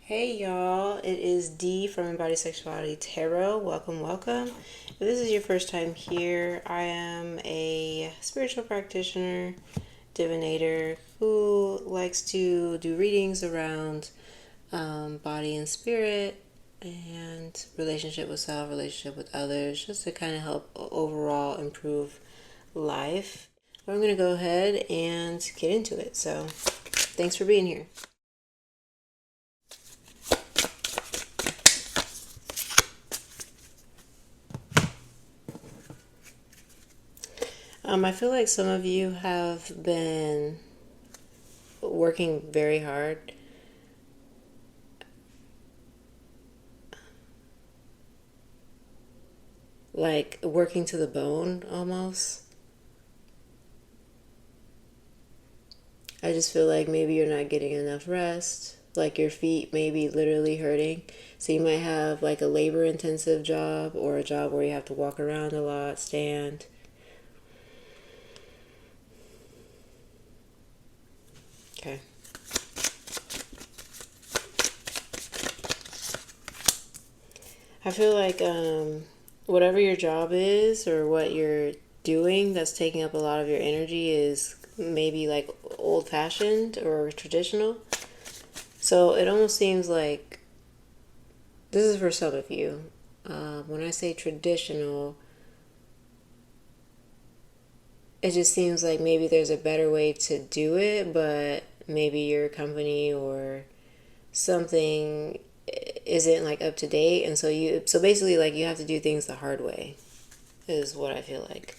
Hey y'all, it is Dee from Embodied Sexuality Tarot. Welcome, welcome. If this is your first time here, I am a spiritual practitioner, divinator who likes to do readings around body and spirit and relationship with self, relationship with others, just to kind of help overall improve life. I'm going to go ahead and get into it. So, thanks for being here. I feel like some of you have been working very hard. Like working to the bone almost. I just feel like maybe you're not getting enough rest. Like your feet may be literally hurting. So you might have like a labor intensive job or a job where you have to walk around a lot, stand. Okay. I feel like whatever your job is or what you're doing that's taking up a lot of your energy is maybe like old fashioned or traditional. So it almost seems like this is for some of you. When I say traditional, it just seems like maybe there's a better way to do it, but maybe your company or something isn't like up to date, and so basically like you have to do things the hard way is what I feel like.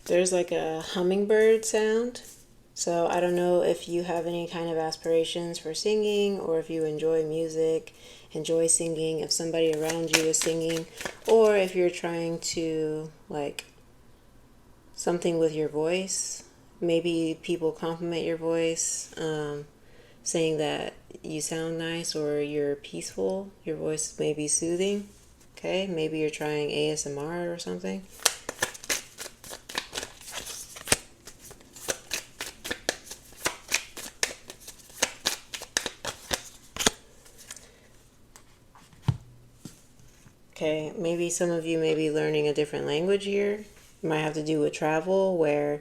There's like a hummingbird sound. So I don't know if you have any kind of aspirations for singing or if you enjoy music, enjoy singing, if somebody around you is singing, or if you're trying to like something with your voice. Maybe people compliment your voice, saying that you sound nice or you're peaceful. Your voice may be soothing. Okay, maybe you're trying ASMR or something. Okay, maybe some of you may be learning a different language here. It might have to do with travel where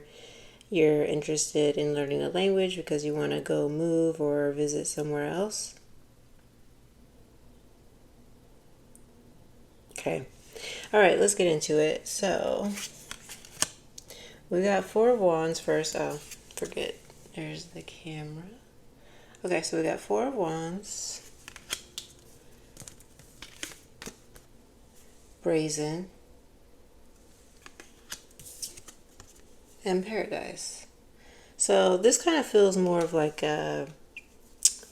you're interested in learning a language because you want to go move or visit somewhere else. Okay. All right, let's get into it. So, we got Four of Wands first. Oh, forget. There's the camera. Okay, so we got Four of Wands, Brazen, and Paradise. So this kind of feels more of like a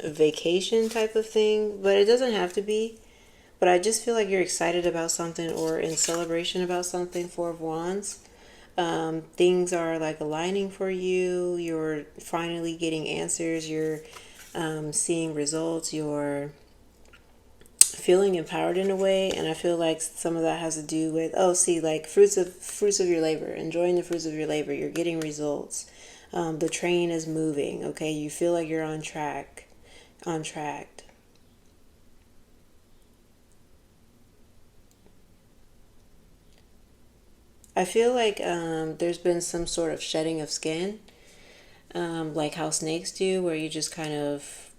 vacation type of thing, but it doesn't have to be. But I just feel like you're excited about something or in celebration about something. Four of Wands. Things are like aligning for you. You're finally getting answers. You're seeing results. You're feeling empowered in a way, and I feel like some of that has to do with like fruits of your labor, enjoying the fruits of your labor. You're getting results. The train is moving. Okay, you feel like you're on track. I feel like there's been some sort of shedding of skin, like how snakes do, where you just kind of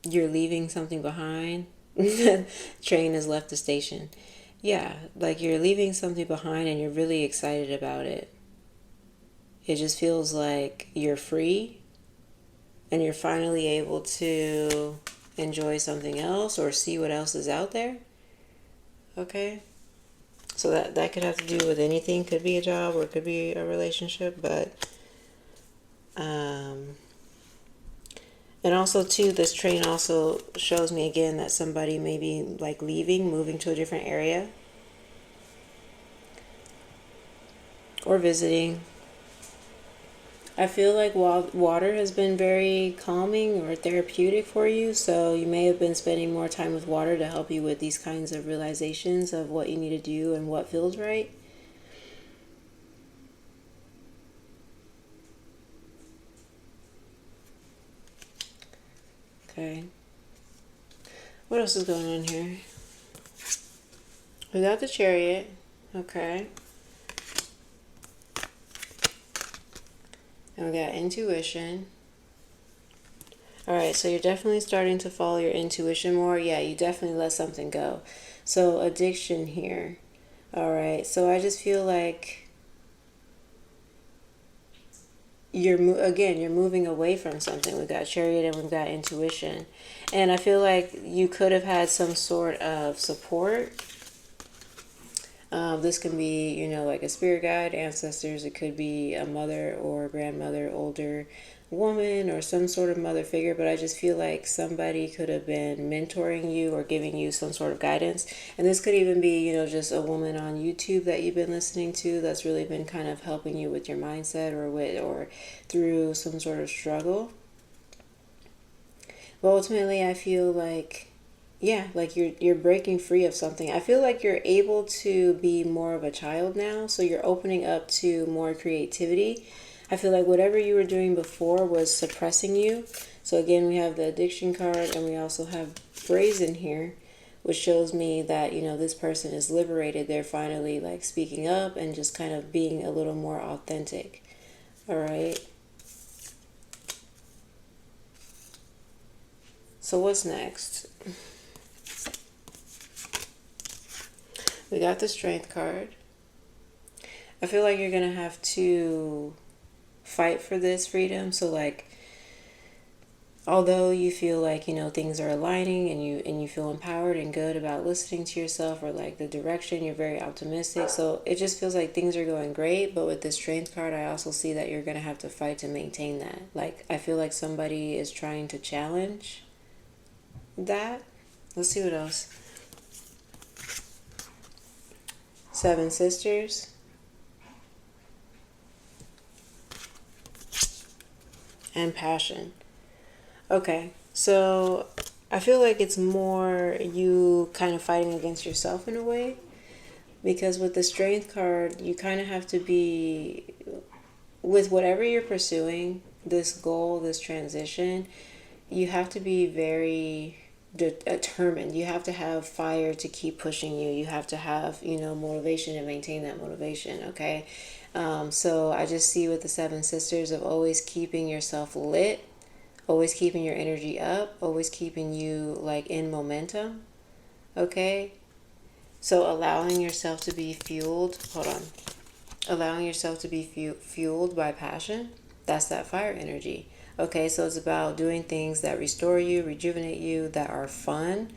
you're leaving something behind. Train has left the station. Yeah, like you're leaving something behind and you're really excited about it. It just feels like you're free and you're finally able to enjoy something else or see what else is out there. Okay? So that could have to do with anything. Could be a job or it could be a relationship, but um and also too, this train also shows me again that somebody may be like leaving, moving to a different area or visiting. I feel like water has been very calming or therapeutic for you, so you may have been spending more time with water to help you with these kinds of realizations of what you need to do and what feels right. Okay. What else is going on here? We got the Chariot. Okay. And we got intuition. All right, so you're definitely starting to follow your intuition more. Yeah, you definitely let something go. So addiction here. All right, so I just feel like you're moving away from something. We've got Chariot and we've got intuition. And I feel like you could have had some sort of support. This can be, like a spirit guide, ancestors. It could be a mother or grandmother, older woman, or some sort of mother figure. But I just feel like somebody could have been mentoring you or giving you some sort of guidance. And this could even be, just a woman on YouTube that you've been listening to that's really been kind of helping you with your mindset or through some sort of struggle. But ultimately, I feel like, yeah, like you're breaking free of something. I feel like you're able to be more of a child now, so you're opening up to more creativity. I feel like whatever you were doing before was suppressing you. So again, we have the addiction card, and we also have brazen here, which shows me that, this person is liberated. They're finally like speaking up and just kind of being a little more authentic. All right. So what's next? We got the Strength card. I feel like you're going to have to fight for this freedom. So like, although you feel like, things are aligning and you feel empowered and good about listening to yourself or like the direction, you're very optimistic. So it just feels like things are going great. But with the Strength card, I also see that you're going to have to fight to maintain that. Like, I feel like somebody is trying to challenge that. Let's see what else. Seven Sisters. And passion. Okay, so I feel like it's more you kind of fighting against yourself in a way. Because with the Strength card, you kind of have to be, with whatever you're pursuing, this goal, this transition, you have to be very determined. You have to have fire to keep pushing you. You have to have, motivation to maintain that motivation, okay? So I just see with the Seven Sisters of always keeping yourself lit, always keeping your energy up, always keeping you like in momentum, okay? So allowing yourself to be fueled, hold on, allowing yourself to be fueled by passion, that's that fire energy. Okay, so it's about doing things that restore you, rejuvenate you, that are fun.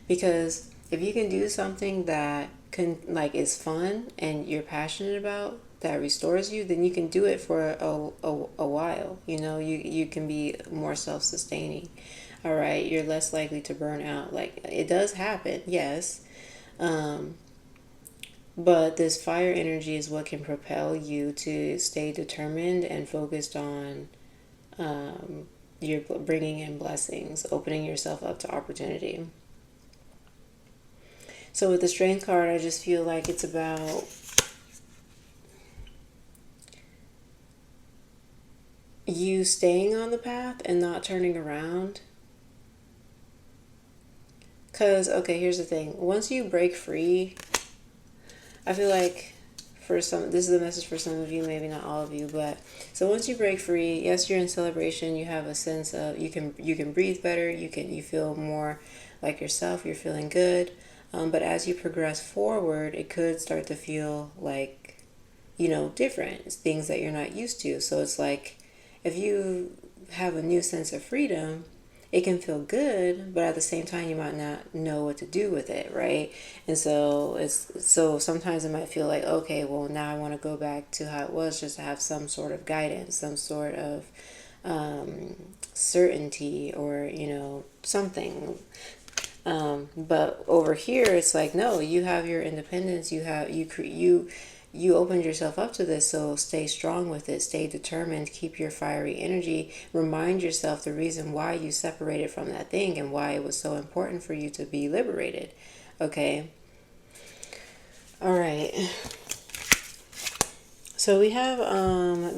Because if you can do something that is fun and you're passionate about, that restores you, then you can do it for a while. You can be more self-sustaining. All right, you're less likely to burn out. Like, it does happen, yes. But this fire energy is what can propel you to stay determined and focused on you're bringing in blessings, opening yourself up to opportunity. So with the Strength card, I just feel like it's about you staying on the path and not turning around. Because, okay, here's the thing. Once you break free, I feel like this is a message for some of you, maybe not all of you, but so once you break free, yes, you're in celebration. You have a sense of you can breathe better. You feel more like yourself. You're feeling good. But as you progress forward, it could start to feel like, different. It's things that you're not used to. So it's like if you have a new sense of freedom, it can feel good, but at the same time you might not know what to do with it, right? And so sometimes it might feel like, okay, well, now I want to go back to how it was, just to have some sort of guidance, some sort of certainty, or something. But over here it's like, no, you have your independence. You you opened yourself up to this, so stay strong with it, stay determined, keep your fiery energy, remind yourself the reason why you separated from that thing and why it was so important for you to be liberated. Okay. All right. So we have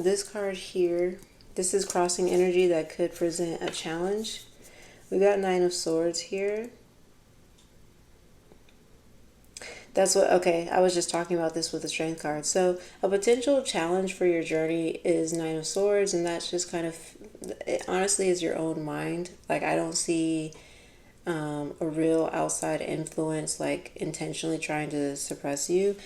this card here. This is crossing energy that could present a challenge. We got Nine of Swords here. That's what, okay, I was just talking about this with the Strength card. So a potential challenge for your journey is Nine of Swords, and that's just kind of, it honestly is your own mind. Like, I don't see a real outside influence, like intentionally trying to suppress you.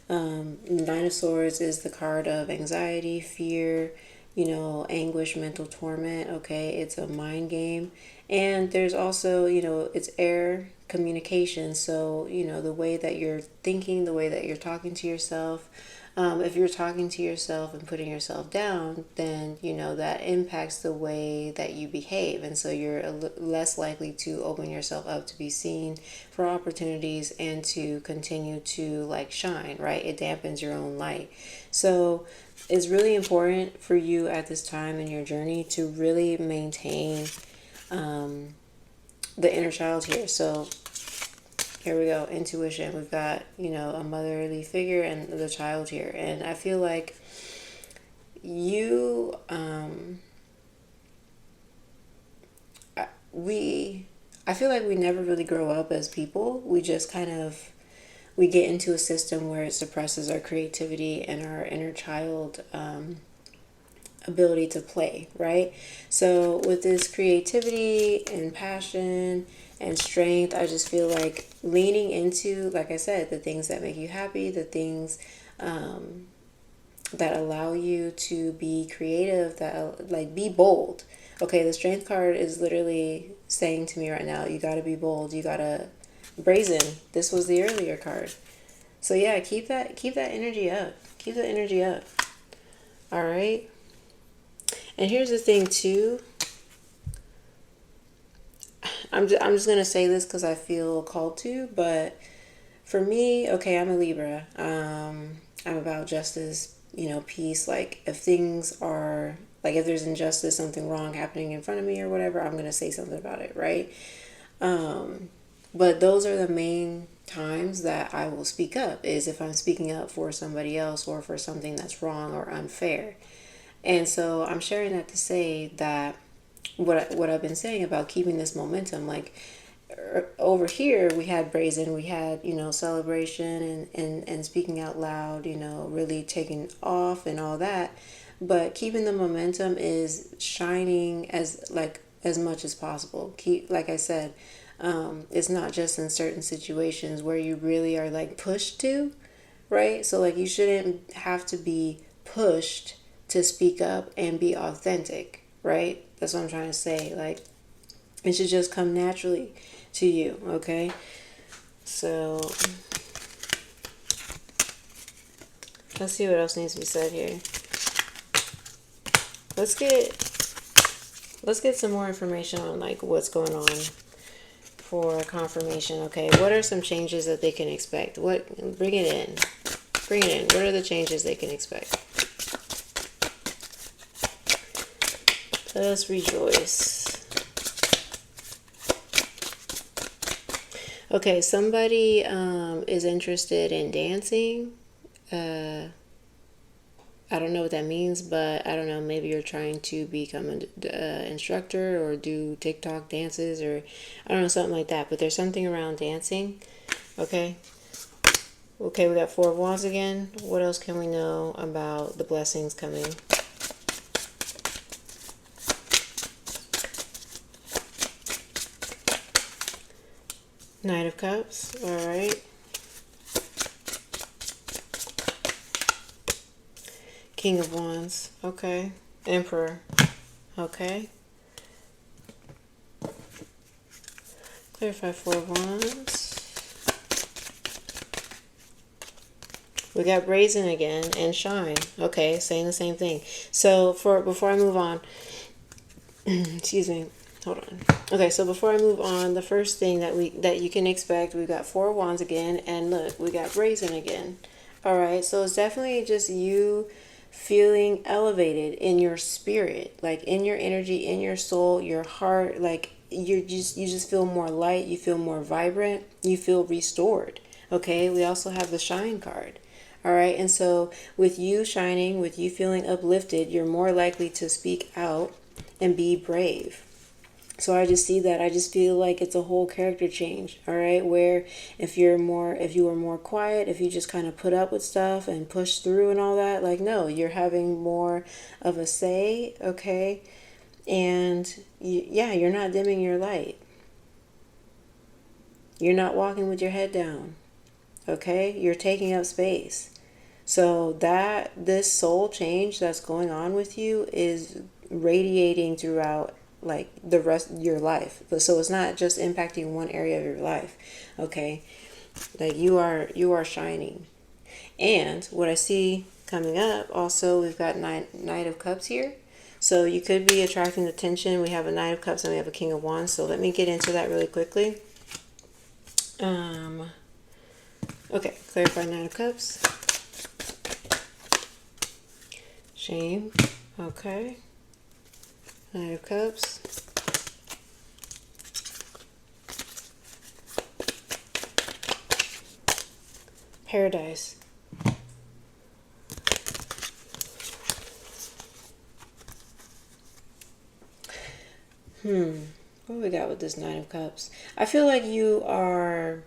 Nine of Swords is the card of anxiety, fear, anguish, mental torment. Okay, it's a mind game. And there's also, it's air communication. So, the way that you're thinking, the way that you're talking to yourself. If you're talking to yourself and putting yourself down, then, that impacts the way that you behave. And so you're less likely to open yourself up to be seen for opportunities and to continue to like shine, right? It dampens your own light. So it's really important for you at this time in your journey to really maintain the inner child here. So here we go, intuition. We've got, a motherly figure and the child here. And I feel like you, I feel like we never really grow up as people. We just kind of, we get into a system where it suppresses our creativity and our inner child ability to play, right? So with this creativity and passion and strength, I just feel like leaning into, like I said, the things that make you happy, the things that allow you to be creative, that like be bold. Okay, the Strength card is literally saying to me right now, you got to be bold, you got to brazen. This was the earlier card. So yeah, keep that energy up. Keep the energy up. All right. And here's the thing too. I'm just going to say this because I feel called to, but for me, okay, I'm a Libra. I'm about justice, peace. Like if things are, like if there's injustice, something wrong happening in front of me or whatever, I'm going to say something about it, right? But those are the main times that I will speak up, is if I'm speaking up for somebody else or for something that's wrong or unfair. And so I'm sharing that to say that what I've been saying about keeping this momentum, like over here we had brazen, we had, celebration and speaking out loud, really taking off and all that. But keeping the momentum is shining as much as possible. Keep, like I said, it's not just in certain situations where you really are like pushed to, right? So like you shouldn't have to be pushed to speak up and be authentic, right? That's what I'm trying to say. Like it should just come naturally to you, okay? So let's see what else needs to be said here. Let's get some more information on like what's going on for confirmation. Okay, what are some changes that they can expect? Bring it in. What are the changes they can expect? Let us rejoice. Okay, somebody is interested in dancing. I don't know what that means, but I don't know, maybe you're trying to become an instructor or do TikTok dances, or I don't know, something like that. But there's something around dancing. Okay, we got Four of Wands again. What else can we know about the blessings coming? Knight of Cups. All right. King of Wands. Okay. Emperor. Okay. Clarify Four of Wands. We got Brazen again and Shine. Okay, saying the same thing. So before I move on, excuse me. Hold on. Okay, so before I move on, the first thing that you can expect, we've got Four of Wands again, and look, we got Brazen again. All right, so it's definitely just you feeling elevated in your spirit, like in your energy, in your soul, your heart, like you just feel more light, you feel more vibrant, you feel restored. Okay? We also have the shine card. All right? And so with you shining, with you feeling uplifted, you're more likely to speak out and be brave. So I just see that. I just feel like it's a whole character change, all right? Where if you were more quiet, if you just kind of put up with stuff and push through and all that, like, no, you're having more of a say, okay? And yeah, you're not dimming your light. You're not walking with your head down, okay? You're taking up space. So that this soul change that's going on with you is radiating throughout like the rest of your life. But so it's not just impacting one area of your life. Okay? Like you are shining. And what I see coming up also, we've got Knight of Cups here. So you could be attracting attention. We have a Knight of Cups and we have a King of Wands. So let me get into that really quickly. Um okay, clarify Knight of Cups. Shame. Okay. Knight of Cups. Paradise. What we got with this Nine of Cups? I feel like you are.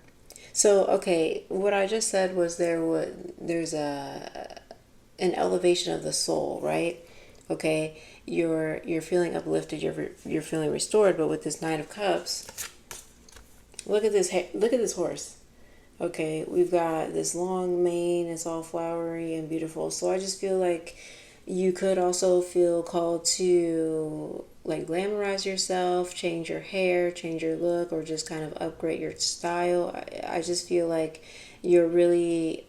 So okay, what I just said was there's a an elevation of the soul, right? Okay, you're feeling uplifted, you're feeling restored, but with this Nine of Cups, look at this horse. Okay, we've got this long mane, it's all flowery and beautiful. So I just feel like you could also feel called to like glamorize yourself, change your hair, change your look, or just kind of upgrade your style. I just feel like you're really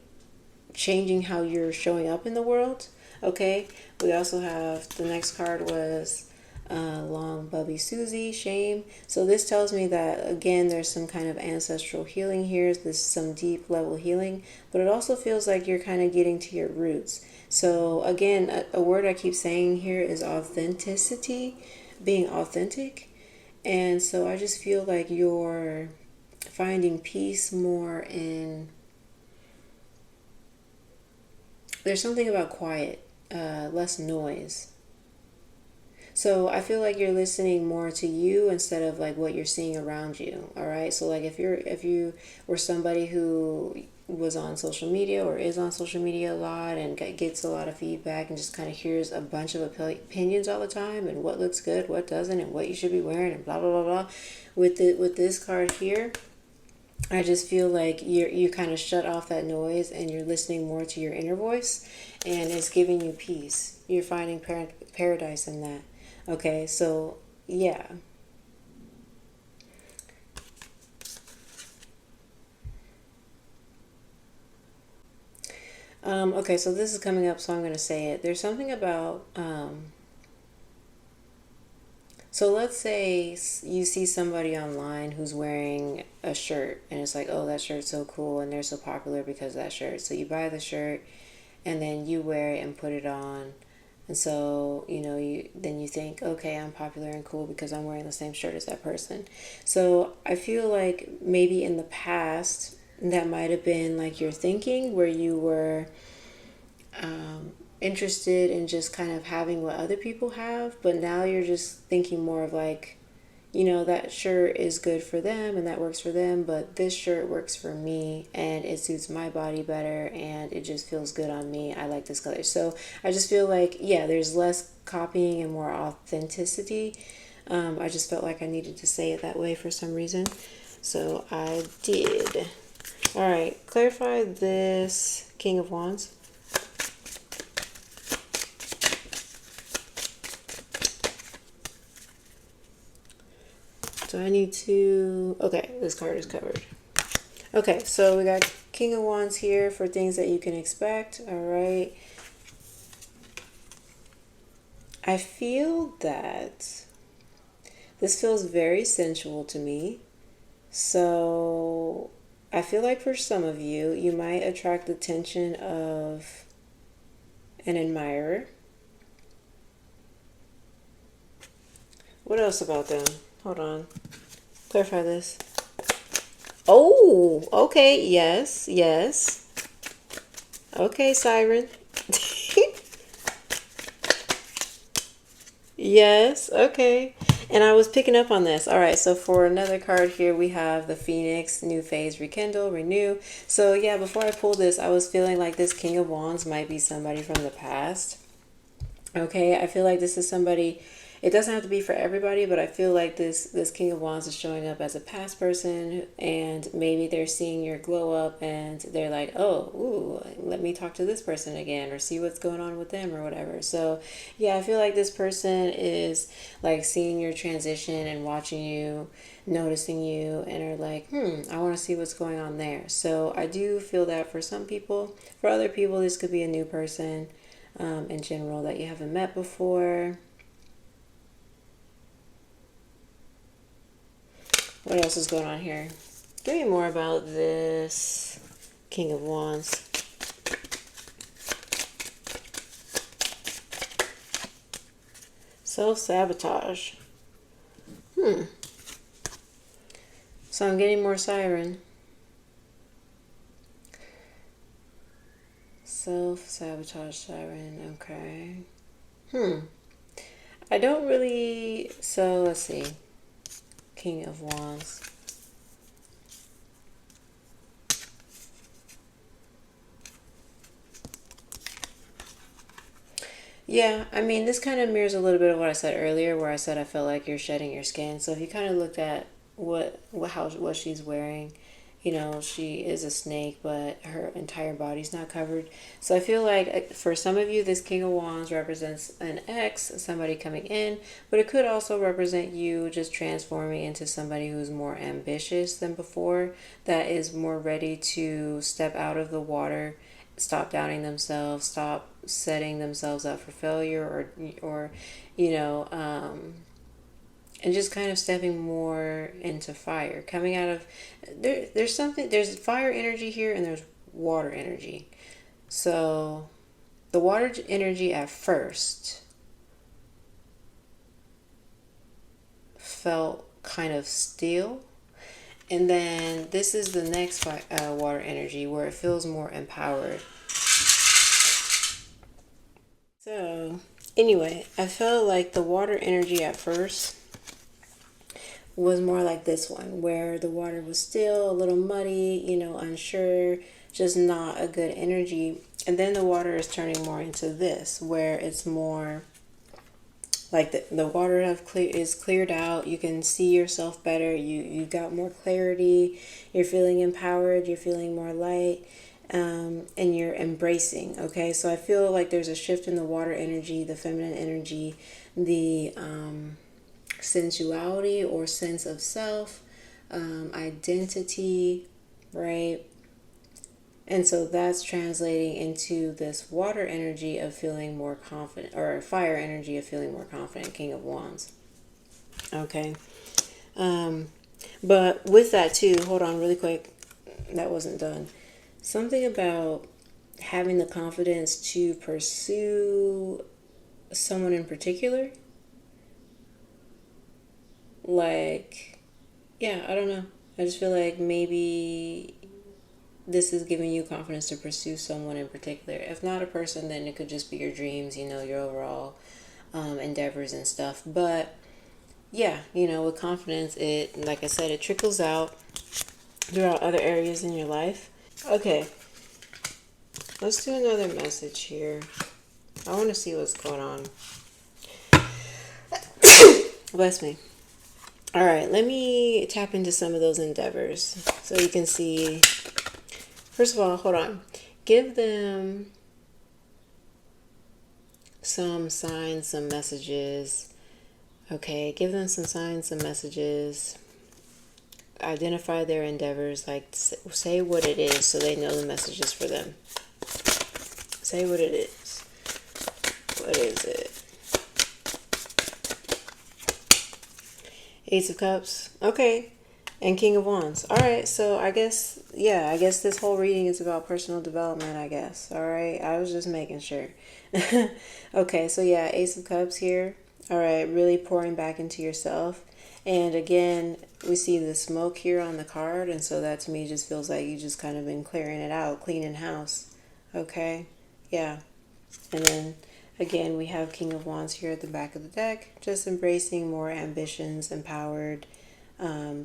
changing how you're showing up in the world. Okay, we also have the next card was long Bubby Susie, shame. So this tells me that again there's some kind of ancestral healing here. This is some deep level healing, but it also feels like you're kind of getting to your roots. So again, a word I keep saying here is authenticity, being authentic. And so I just feel like you're finding peace more in. There's something about quiet, less noise. So I feel like you're listening more to you instead of like what you're seeing around you. All right. So like if you were somebody who was on social media or is on social media a lot and gets a lot of feedback and just kind of hears a bunch of opinions all the time and what looks good, what doesn't, and what you should be wearing and blah blah blah blah. With this card here, I just feel like you kind of shut off that noise and you're listening more to your inner voice, and it's giving you peace. You're finding paradise in that. Okay, so yeah. Okay, so this is coming up, so I'm going to say it. There's something about so let's say you see somebody online who's wearing a shirt and it's like, oh, that shirt's so cool and they're so popular because of that shirt. So you buy the shirt and then you wear it and put it on. And so, you think, okay, I'm popular and cool because I'm wearing the same shirt as that person. So I feel like maybe in the past that might have been like your thinking where you were interested in just kind of having what other people have, but now you're just thinking more of like, that shirt is good for them and that works for them, but this shirt works for me and it suits my body better and it just feels good on me. I like this color. So I just feel like, yeah, there's less copying and more authenticity. I just felt like I needed to say it that way for some reason. So I did. All right, clarify this King of Wands. So I need to, okay, this card is covered. Okay, so we got King of Wands here for things that you can expect. All right. I feel that this feels very sensual to me. So I feel like for some of you, you might attract the attention of an admirer. What else about them? Hold on. Clarify this. Oh, okay. Yes, yes. Okay, Siren. Yes, okay. And I was picking up on this. All right, so for another card here, we have the Phoenix, new phase, rekindle, renew. So yeah, before I pulled this, I was feeling like this King of Wands might be somebody from the past. Okay, I feel like this is somebody, it doesn't have to be for everybody, but I feel like this King of Wands is showing up as a past person, and maybe they're seeing your glow up and they're like, oh, ooh, let me talk to this person again or see what's going on with them or whatever. So yeah, I feel like this person is like seeing your transition and watching you, noticing you, and are like, I want to see what's going on there. So I do feel that for some people. For other people, this could be a new person in general that you haven't met before. What else is going on here? Give me more about this King of Wands. Self-sabotage. So I'm getting more Siren. Self-sabotage, Siren. Okay. I don't really... So, let's see. King of Wands. Yeah, I mean, this kind of mirrors a little bit of what I said earlier, where I said I felt like you're shedding your skin. So if you kind of looked at what she's wearing, you know, she is a snake, but her entire body's not covered. So I feel like for some of you, this King of Wands represents an ex, somebody coming in, but it could also represent you just transforming into somebody who's more ambitious than before, that is more ready to step out of the water, stop doubting themselves, stop setting themselves up for failure, or you know, and just kind of stepping more into fire, coming out of there's fire energy here and there's water energy. So the water energy at first felt kind of still, and then this is the next water energy where it feels more empowered. So anyway, I felt like the water energy at first was more like this one, where the water was still a little muddy, you know, unsure, just not a good energy. And then the water is turning more into this, where it's more like the water is cleared out. You can see yourself better. You got more clarity. You're feeling empowered. You're feeling more light. And you're embracing. Okay, so I feel like there's a shift in the water energy, the feminine energy, the sensuality or sense of self, identity, right? And so that's translating into this water energy of feeling more confident, or fire energy of feeling more confident, King of Wands. Okay. But with that too, hold on really quick. That wasn't done. Something about having the confidence to pursue someone in particular. Like, yeah, I don't know. I just feel like maybe this is giving you confidence to pursue someone in particular. If not a person, then it could just be your dreams, you know, your overall endeavors and stuff. But yeah, you know, with confidence, it, like I said, it trickles out throughout other areas in your life. Okay, let's do another message here. I want to see what's going on. Bless me. All right, let me tap into some of those endeavors so you can see. First of all, hold on. Give them some signs, some messages. Okay, give them some signs, some messages. Identify their endeavors. Like, say what it is so they know the message is for them. Say what it is. What is it? Ace of Cups. Okay. And King of Wands. All right, so I guess, yeah, I guess this whole reading is about personal development, I guess. All right, I was just making sure. Okay, so yeah, Ace of Cups here. All right, really pouring back into yourself. And again, we see the smoke here on the card, and so that to me just feels like you just kind of been clearing it out, cleaning house. Okay, yeah. And then again, we have King of Wands here at the back of the deck, just embracing more ambitions, empowered,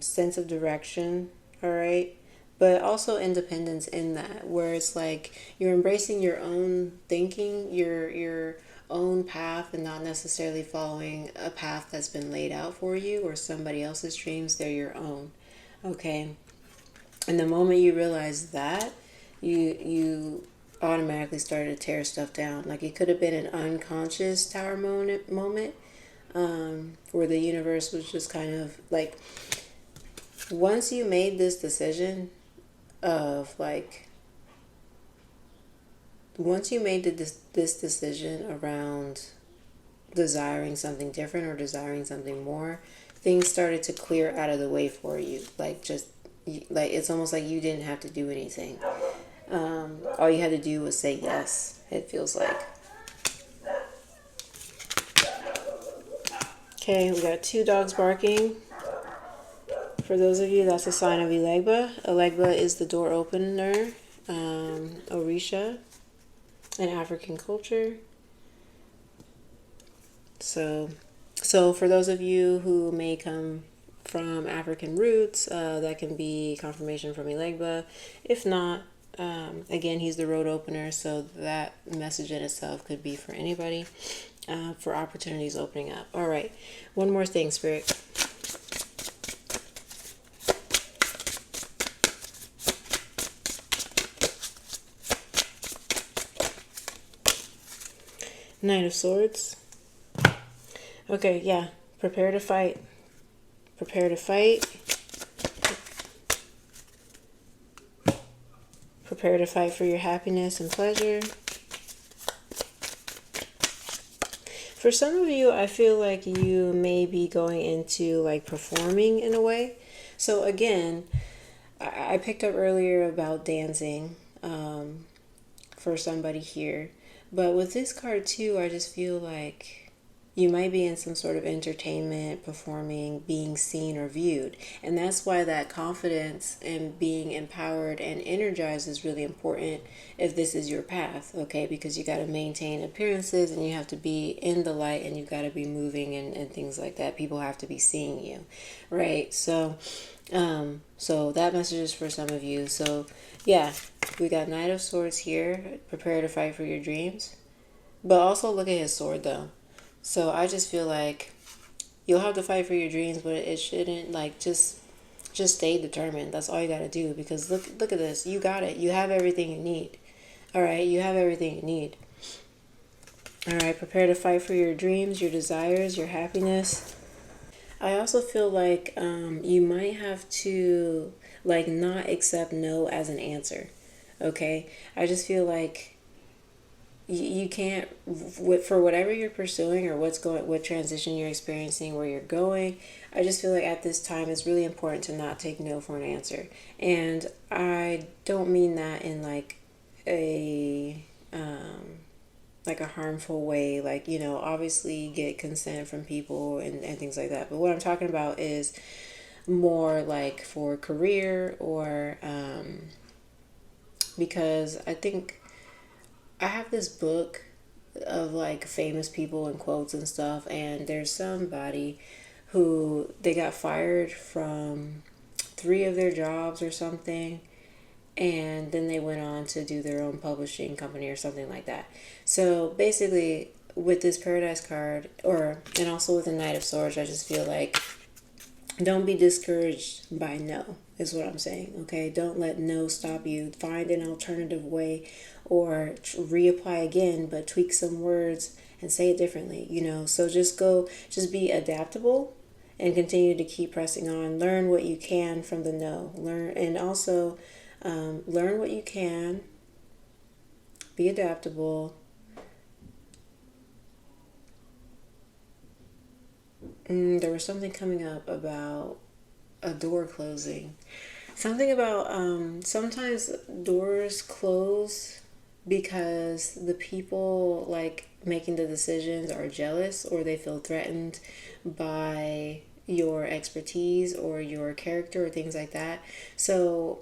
sense of direction, all right? But also independence in that, where it's like you're embracing your own thinking, your own path, and not necessarily following a path that's been laid out for you or somebody else's dreams. They're your own, okay? And the moment you realize that, you automatically started to tear stuff down. Like it could have been an unconscious tower moment, where the universe was just kind of like, once you made this decision of like, once you made this decision around desiring something different or desiring something more, things started to clear out of the way for you. Like just like it's almost like you didn't have to do anything. All you had to do was say yes. It feels like. Okay, we got two dogs barking. For those of you, that's a sign of Elegba. Elegba is the door opener, Orisha, in African culture. So for those of you who may come from African roots, that can be confirmation from Elegba. If not, again, he's the road opener, so that message in itself could be for anybody, for opportunities opening up. All right, one more thing, Spirit. Knight of Swords. Okay, yeah. Prepare to fight. Prepare to fight. Prepare to fight for your happiness and pleasure. For some of you, I feel like you may be going into like performing in a way. So again, I picked up earlier about dancing, for somebody here. But with this card too, I just feel like you might be in some sort of entertainment, performing, being seen or viewed. And that's why that confidence and being empowered and energized is really important if this is your path, okay? Because you got to maintain appearances and you have to be in the light and you got to be moving and things like that. People have to be seeing you, right? So that message is for some of you. So yeah, we got Knight of Swords here. Prepare to fight for your dreams. But also look at his sword though. So I just feel like you'll have to fight for your dreams, but it shouldn't like just stay determined. That's all you got to do, because look at this. You got it. You have everything you need. All right, you have everything you need. All right, prepare to fight for your dreams, your desires, your happiness. I also feel like you might have to like not accept no as an answer. Okay? I just feel like you can't, for whatever you're pursuing or what transition you're experiencing, where you're going. I just feel like at this time it's really important to not take no for an answer. And I don't mean that in like a harmful way, like, you know, obviously get consent from people and things like that. But what I'm talking about is more like for career or because I think I have this book of like famous people and quotes and stuff, and there's somebody who they got fired from 3 of their jobs or something, and then they went on to do their own publishing company or something like that. So basically with this Paradise card, and also with the Knight of Swords, I just feel like don't be discouraged by no, is what I'm saying, okay? Don't let no stop you. Find an alternative way, or reapply again, but tweak some words and say it differently, you know? So just be adaptable and continue to keep pressing on. Learn what you can from the no. Learn what you can. Be adaptable. There was something coming up about a door closing. Something about sometimes doors close because the people like making the decisions are jealous, or they feel threatened by your expertise or your character or things like that. So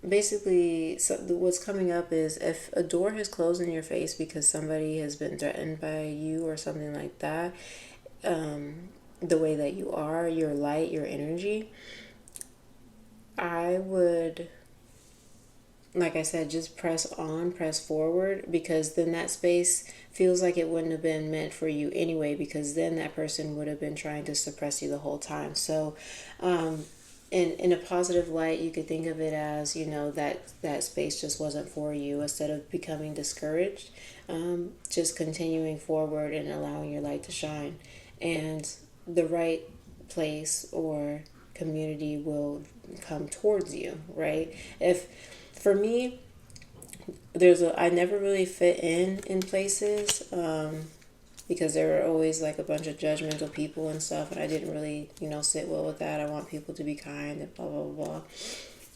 basically, so what's coming up is if a door has closed in your face because somebody has been threatened by you or something like that, the way that you are, your light, your energy, I would, like I said, just press on, press forward, because then that space feels like it wouldn't have been meant for you anyway, because then that person would have been trying to suppress you the whole time. So, in a positive light, you could think of it as, that space just wasn't for you. Instead of becoming discouraged, just continuing forward and allowing your light to shine. And the right place or community will come towards you, right? If for me, I never really fit in places, because there were always like a bunch of judgmental people and stuff, and I didn't really, sit well with that. I want people to be kind and blah blah blah.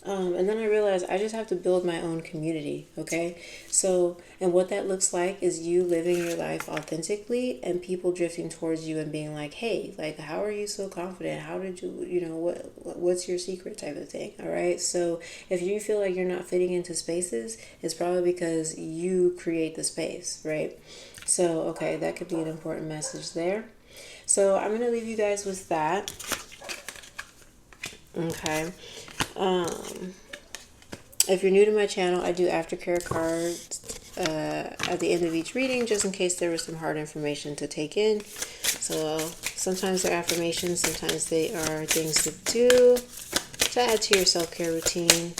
And then I realized I just have to build my own community, okay? So, and what that looks like is you living your life authentically and people drifting towards you and being like, hey, like, how are you so confident? How did you, what's your secret type of thing, all right? So if you feel like you're not fitting into spaces, it's probably because you create the space, right? So, okay, that could be an important message there. So I'm going to leave you guys with that. Okay. If you're new to my channel, I do aftercare cards at the end of each reading, just in case there was some hard information to take in. So sometimes they're affirmations, sometimes they are things to do to add to your self-care routine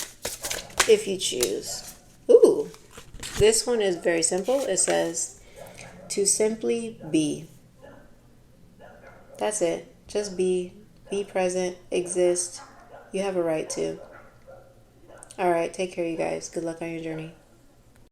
if you choose. Ooh, this one is very simple. It says, to simply be. That's it. Just be present, exist. You have a right to. All right, take care, you guys. Good luck on your journey.